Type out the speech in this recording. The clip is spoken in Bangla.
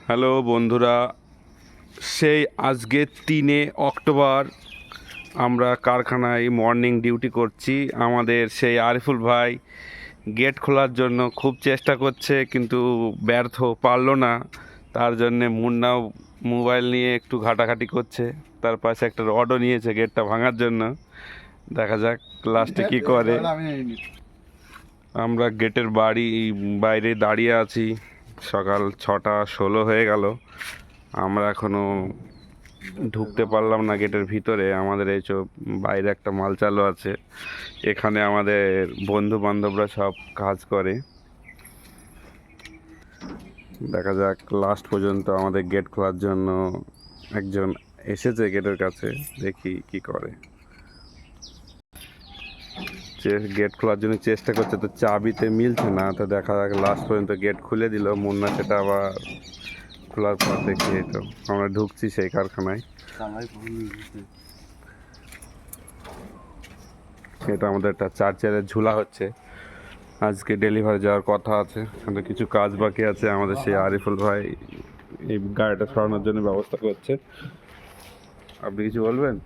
হ্যালো বন্ধুরা, সেই আজকে 3 অক্টোবর আমরা কারখানায় মর্নিং ডিউটি করছি। আমাদের সেই আরিফুল ভাই গেট খোলার জন্য খুব চেষ্টা করছে, কিন্তু ব্যর্থ পারলো না। তার জন্যে মুন্নাও মোবাইল নিয়ে একটু ঘাটাঘাটি করছে, তার পাশে একটা রডও নিয়েছে গেটটা ভাঙার জন্য। দেখা যাক লাস্টে কী করে। আমরা গেটের বাইরে দাঁড়িয়ে আছি। সকাল 6:16 হয়ে গেল, আমরা এখনও ঢুকতে পারলাম না গেটের ভিতরে। আমাদের এই বাইরে একটা মাল চালু আছে, এখানে আমাদের বন্ধু বান্ধবরা সব কাজ করে। দেখা যাক লাস্ট পর্যন্ত আমাদের গেট খোলার জন্য একজন এসেছে গেটের কাছে, দেখি কি করে। গেট খোলার জন্য চেষ্টা করছে, তো চাবিতে মিলছে না। তো দেখা যাক লাস্ট পর্যন্ত গেট খুলে দিল মুন্না। সেটা আবার খোলার পর দেখি এই তো আমরা ঢুকছি সেই কারখানায়। এটা আমাদের একটা চার্জারের ঝুলা হচ্ছে, আজকে ডেলিভারি যাওয়ার কথা আছে, কিন্তু কিছু কাজ বাকি আছে। আমাদের সেই আরিফুল ভাই এই গাড়িটা সরানোর জন্য ব্যবস্থা করছে। আপনি কিছু বলবেন?